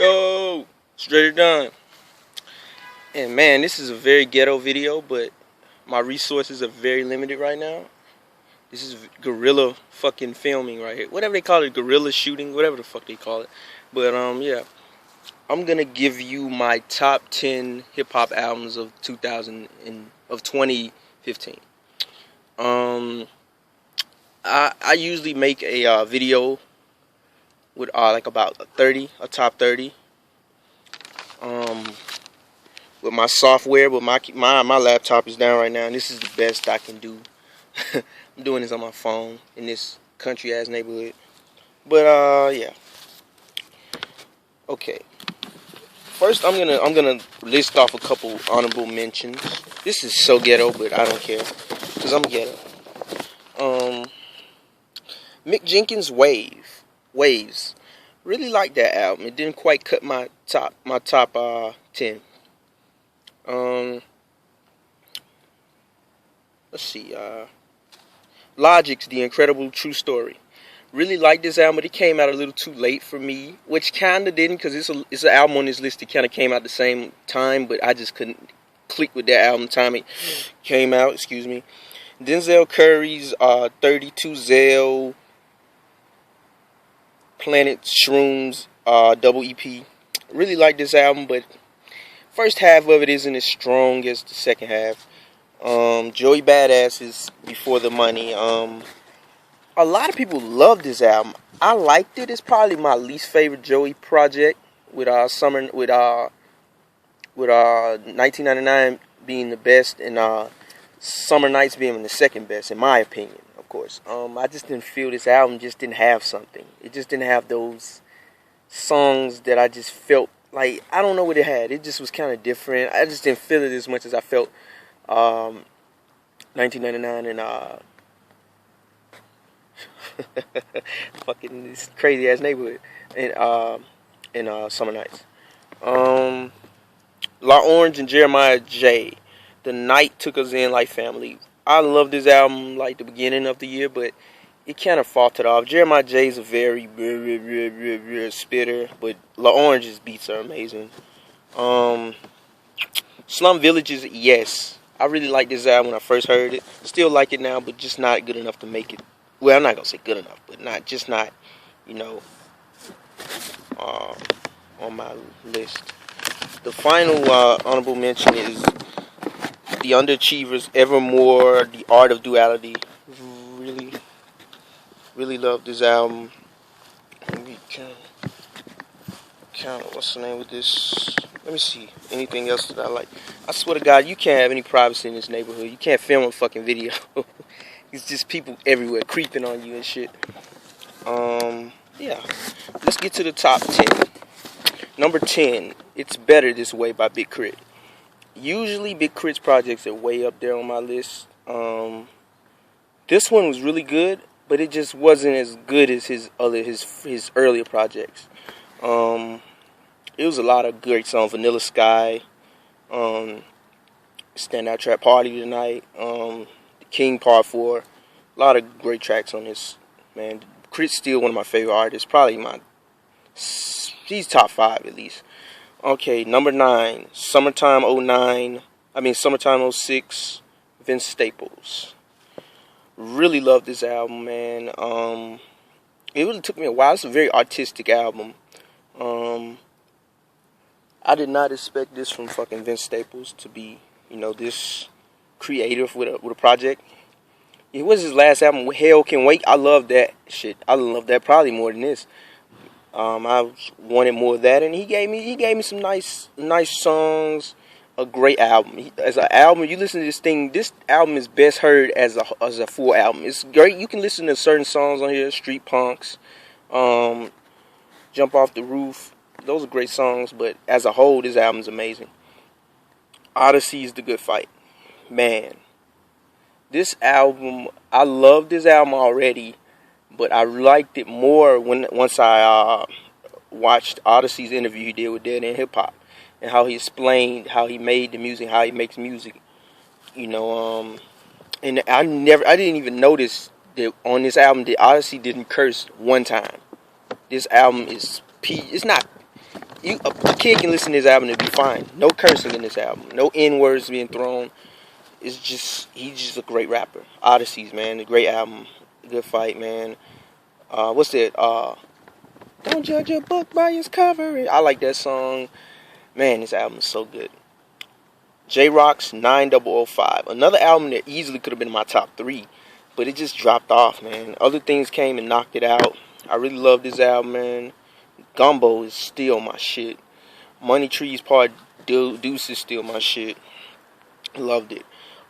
Yo, straight done. And man, this is a very ghetto video, but my resources are very limited right now. This is guerrilla fucking filming right here. Whatever they call it, guerrilla shooting, whatever the fuck they call it. But yeah, I'm gonna give you my top 10 hip hop albums of 2015. I usually make a video with like about a top 30. With my software, but my laptop is down right now, and this is the best I can do. I'm doing this on my phone in this country ass neighborhood. But yeah. Okay. First, I'm gonna list off a couple honorable mentions. This is so ghetto, but I don't care, cause I'm ghetto. Mick Jenkins' Waves. Really like that album. It didn't quite cut my top 10. Let's see. Logic's The Incredible True Story. Really like this album, but it came out a little too late for me, which kind of didn't, because it's an album on this list that kind of came out the same time, but I just couldn't click with that album time it came out. Excuse me. Denzel Curry's 32 Zell Planet Shrooms double EP. Really like this album, but first half of it isn't as strong as the second half. Joey Badass is Before the Money. A lot of people love this album. I liked it. It's probably my least favorite Joey project, with 1999 being the best and Summer Nights being the second best, in my opinion, of course. I just didn't feel this album just didn't have something. It just didn't have those songs that I just felt like, I don't know what it had. It just was kind of different. I just didn't feel it as much as I felt 1999 and fucking this crazy ass neighborhood and Summer Nights. La Orange and Jeremiah J. The Night Took Us In Like Family. I love this album like the beginning of the year, but it kind of faltered off. Jeremiah J is a very spitter, but La Orange's beats are amazing. Slum Villages, yes. I really liked this album when I first heard it. Still like it now, but just not good enough to make it. Well, I'm not gonna say good enough, but not, on my list. The final honorable mention is The Underachievers, Evermore, The Art of Duality. Really love this album. Let me count what's the name of this. Let me see. Anything else that I like? I swear to God, you can't have any privacy in this neighborhood. You can't film a fucking video. It's just people everywhere creeping on you and shit. Yeah. Let's get to the top 10. Number 10, It's Better This Way by Big K.R.I.T. Usually Big K.R.I.T's projects are way up there on my list. This one was really good, but it just wasn't as good as his earlier projects. It was a lot of great songs. Vanilla Sky, Standout Trap Party Tonight, The King Part 4. A lot of great tracks on this, man. K.R.I.T's still one of my favorite artists. Probably he's top 5 at least. Okay, number 9, Summertime 06, Vince Staples. Really love this album, man. It really took me a while. It's a very artistic album. I did not expect this from fucking Vince Staples to be, this creative with a project. It was his last album, Hell Can Wait. I love that shit. I love that probably more than this. I wanted more of that, and he gave me some nice songs. A great album. As an album, you listen to this thing. This album is best heard as a full album. It's great. You can listen to certain songs on here. Street Punks, Jump Off the Roof. Those are great songs, but as a whole, this album is amazing. Oddisee is The Good Fight. Man, this album, I loved this album already, but I liked it more once I watched Oddisee's interview he did with Dead End Hip Hop, and how he explained how he made the music, how he makes music. And I didn't even notice that on this album that Oddisee didn't curse one time. This album is it's not A kid can listen to this album and be fine. No cursing in this album. No N-words being thrown. He's just a great rapper. Oddisees, man. A great album. Good fight, man. What's that? Don't judge a book by its cover. I like that song. Man, this album is so good. J-Rock's 9005. Another album that easily could have been in my top 3. But it just dropped off, man. Other things came and knocked it out. I really love this album, man. Gumbo is still my shit. Money Trees Part Deuce is still my shit. Loved it.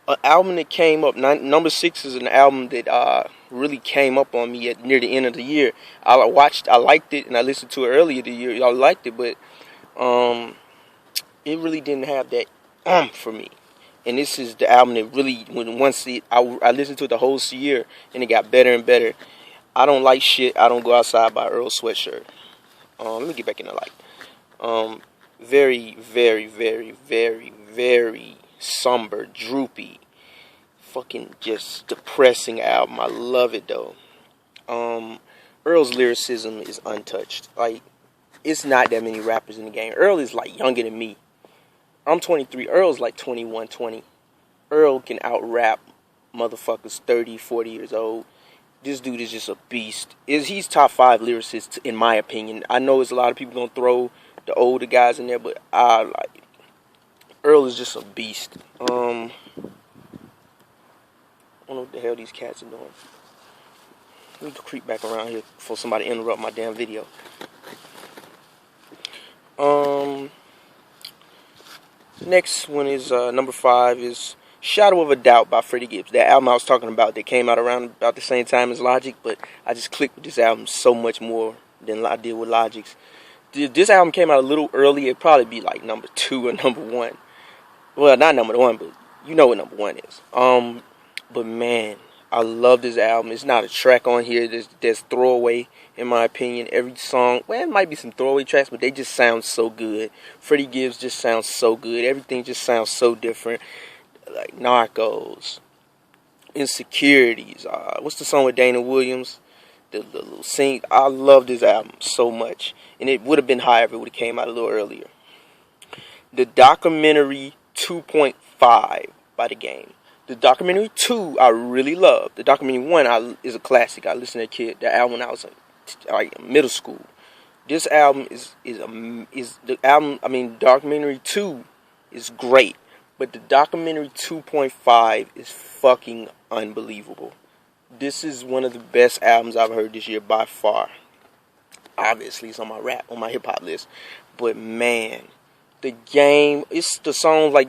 An album that came up, number 6 is an album that really came up on me near the end of the year. I liked it, and I listened to it earlier the year. I liked it, but it really didn't have that for me. And this is the album that really, I listened to it the whole year, and it got better and better. I Don't Like Shit, I Don't Go Outside by Earl Sweatshirt. Let me get back in the light. Very, very, very, very, very somber, droopy, fucking just depressing album. I love it though. Earl's lyricism is untouched. Like, it's not that many rappers in the game. Earl is like younger than me. I'm 23. Earl's like 21, 20. Earl can out-rap motherfuckers 30, 40 years old. This dude is just a beast. He's top 5 lyricists, in my opinion. I know it's a lot of people going to throw the older guys in there, but I like it. Earl is just a beast. I don't know what the hell these cats are doing. Let me creep back around here before somebody interrupt my damn video. Next one is number 5 is Shadow of a Doubt by Freddie Gibbs. That album I was talking about that came out around about the same time as Logic, but I just clicked with this album so much more than I did with Logic's. This album came out a little early. It'd probably be like number 2 or number 1. Well, not number 1, but you know what number 1 is. But man, I love this album. It's not a track on here that's throwaway, in my opinion. Every song, well, it might be some throwaway tracks, but they just sound so good. Freddie Gibbs just sounds so good. Everything just sounds so different. Like Narcos, Insecurities. What's the song with Dana Williams? The little sing. I love this album so much, and it would have been higher if it would have came out a little earlier. The Documentary 2.5 by The Game. The Documentary 2 I really love. The Documentary 1 is a classic. I listened to that album when I was like in middle school. This album is the album. I mean, Documentary 2 is great, but the Documentary 2.5 is fucking unbelievable. This is one of the best albums I've heard this year by far. Obviously, it's on my hip hop list, but man, The Game. It's the songs like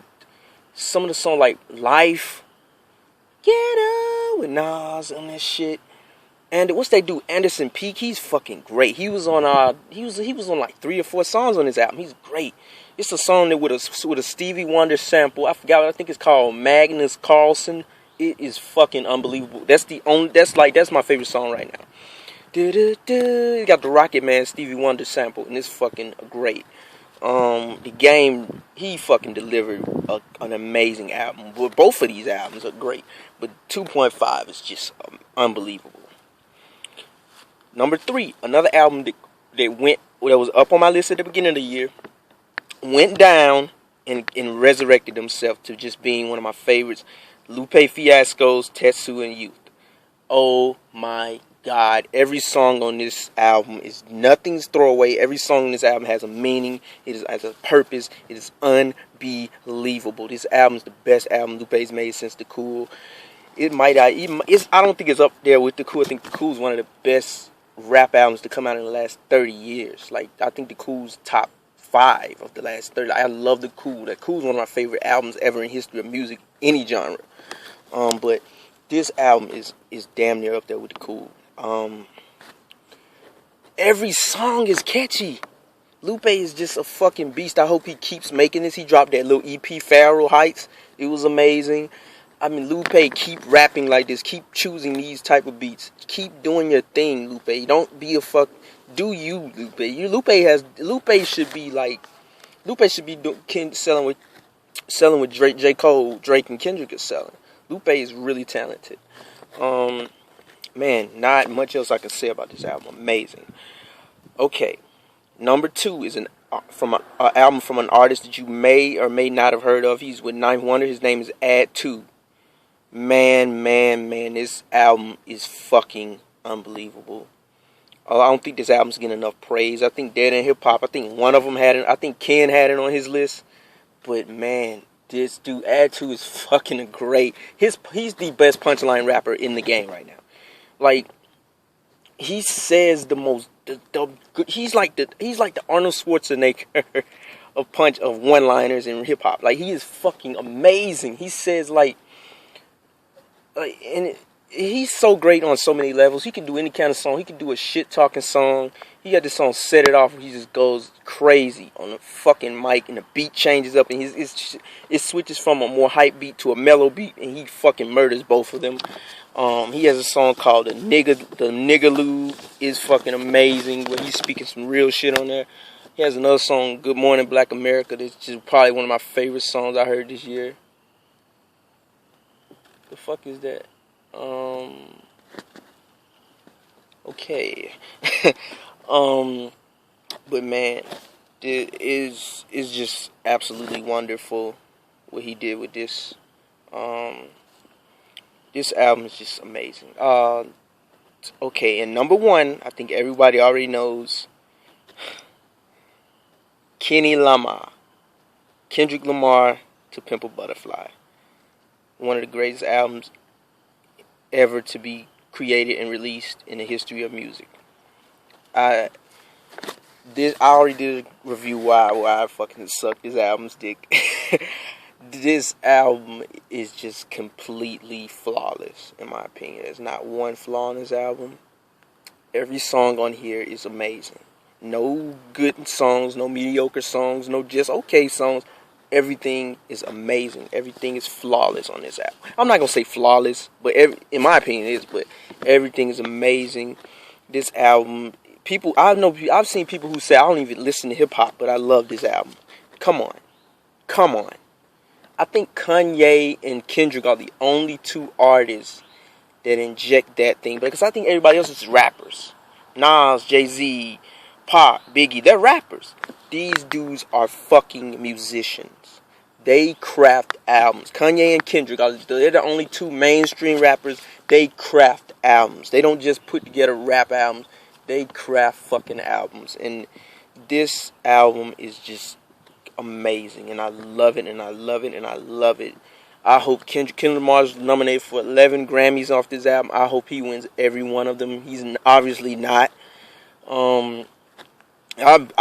some of the songs like Life, Get Up with Nas on that shit. And what's they do? Anderson Peak. He's fucking great. He was on he was on like 3 or 4 songs on this album. He's great. It's a song that with a Stevie Wonder sample. I forgot. I think it's called Magnus Carlsen. It is fucking unbelievable. That's my favorite song right now. It got the Rocket Man Stevie Wonder sample, and it's fucking great. The Game, he fucking delivered an amazing album. Both of these albums are great, but 2.5 is just unbelievable. Number 3, another album that was up on my list at the beginning of the year, went down and resurrected himself to just being one of my favorites. Lupe Fiasco's Tetsu and Youth. Oh my God. Every song on this album is nothing's throwaway. Every song on this album has a meaning. It has a purpose. It is unbelievable. This album is the best album Lupe's made since The Cool. I don't think it's up there with The Cool. I think The Cool is one of the best rap albums to come out in the last 30 years. Like, I think The Cool's top 5 of the last 30. I love The Cool. The Cool is one of my favorite albums ever in history of music, any genre. But this album is damn near up there with The Cool. Every song is catchy. Lupe is just a fucking beast. I hope he keeps making this. He dropped that little EP, Pharaoh Heights. It was amazing. I mean, Lupe, keep rapping like this. Keep choosing these type of beats. Keep doing your thing, Lupe. Don't be a fuck. Do you, Lupe? Lupe should be selling with Drake, J. Cole, Drake, and Kendrick is selling. Lupe is really talented. Man, not much else I can say about this album. Amazing. Okay, number 2 is from a album from an artist that you may or may not have heard of. He's with Ninth Wonder. His name is Add 2. Man, this album is fucking unbelievable. I don't think this album's getting enough praise. I think Dead End Hip Hop, I think one of them had it. I think Ken had it on his list. But man, this dude, Add 2 is fucking great. He's the best punchline rapper in the game right now. Like, he says the most, he's like the Arnold Schwarzenegger of one-liners in hip hop. Like, he is fucking amazing. He says and he's so great on so many levels. He can do any kind of song. He can do a shit-talking song. He got this song, Set It Off, where he just goes crazy on the fucking mic, and the beat changes up, and it switches from a more hype beat to a mellow beat, and he fucking murders both of them. He has a song called The Niggaloo is fucking amazing, where he's speaking some real shit on there. He has another song, Good Morning Black America, that's just probably one of my favorite songs I heard this year. The fuck is that? Okay. But man, it is just absolutely wonderful what he did with this. This album is just amazing. Okay, and number one, I think everybody already knows, Lamar. Kendrick Lamar to Pimp a Butterfly. One of the greatest albums ever to be created and released in the history of music. I already did a review why I fucking suck this album's dick. This album is just completely flawless, in my opinion. There's not one flaw in this album. Every song on here is amazing. No good songs, no mediocre songs, no just okay songs. Everything is amazing. Everything is flawless on this album. I'm not going to say flawless, but in my opinion it is, but everything is amazing. This album, I've seen people who say, I don't even listen to hip-hop, but I love this album. Come on. I think Kanye and Kendrick are the only two artists that inject that thing, because I think everybody else is rappers. Nas, Jay-Z, Pop, Biggie, they're rappers. These dudes are fucking musicians. They craft albums. Kanye and Kendrick, they're the only two mainstream rappers. They craft albums. They don't just put together rap albums. They craft fucking albums. And this album is just amazing. And I love it, and I love it, and I love it. I hope Kendrick Lamar's nominated for 11 Grammys off this album. I hope he wins every one of them. He's obviously not. I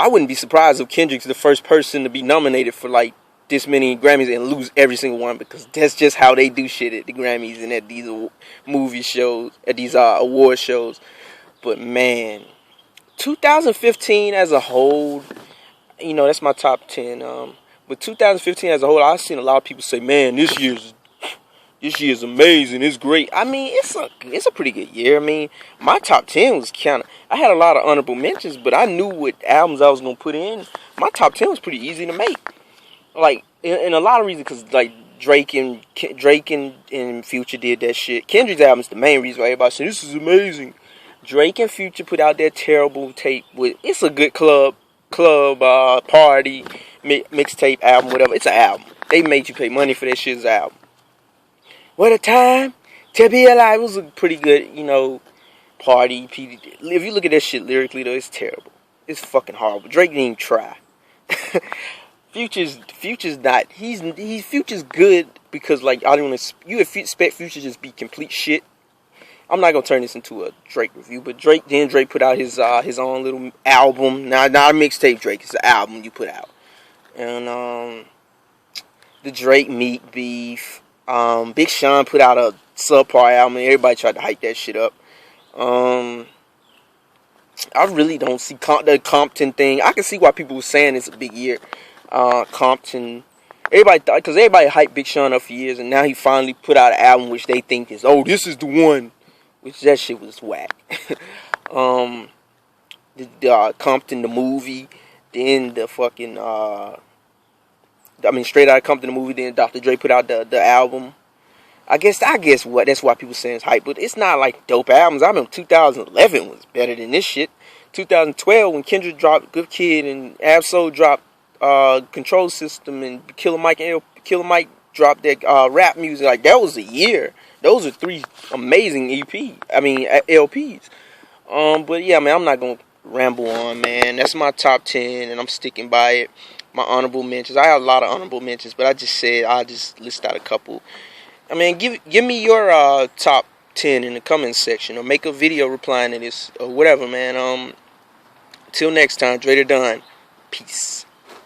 wouldn't be surprised if Kendrick's the first person to be nominated for like this many Grammys and lose every single one, because that's just how they do shit at the Grammys and at these movie shows, at these award shows. But man, 2015 as a whole, that's my top 10. But 2015 as a whole, I've seen a lot of people say, man, this year's amazing, it's great. I mean, it's a pretty good year. I mean, my top 10 was I had a lot of honorable mentions, but I knew what albums I was going to put in. My top 10 was pretty easy to make. Like, in a lot of reasons, because, like, Drake and Future did that shit. Kendrick's album is the main reason why everybody said, this is amazing. Drake and Future put out that terrible tape it's a good club party, mixtape album, whatever. It's an album. They made you pay money for that shit as an album. What a time to be alive. It was a pretty good, party. If you look at that shit lyrically, though, it's terrible. It's fucking horrible. Drake didn't even try. Future's not. Future's good because, like, you expect Future to just be complete shit. I'm not gonna turn this into a Drake review, but Drake put out his own little album. Not a mixtape. Drake, it's an album you put out, and the Drake Meat Beef. Big Sean put out a subpar album, and everybody tried to hype that shit up. I really don't see the Compton thing. I can see why people were saying it's a big year. Compton, because everybody hyped Big Sean up for years, and now he finally put out an album which they think is, this is the one, which that shit was whack. Compton the movie, then the fucking Straight Outta Compton the movie, then Dr. Dre put out the album. I guess that's why people saying it's hype, but it's not like dope albums. I remember 2011 was better than this shit. 2012 when Kendrick dropped Good Kid and Absol dropped Control System and Killer Mike dropped that rap music. Like, that was a year. Those are 3 amazing LPs. But yeah, man, I'm not gonna ramble on, man. That's my top 10, and I'm sticking by it. My honorable mentions. I have a lot of honorable mentions, but I just said I'll just list out a couple. I mean, give me your top 10 in the comments section, or make a video replying to this, or whatever, man. Till next time, Dre the Don. Peace.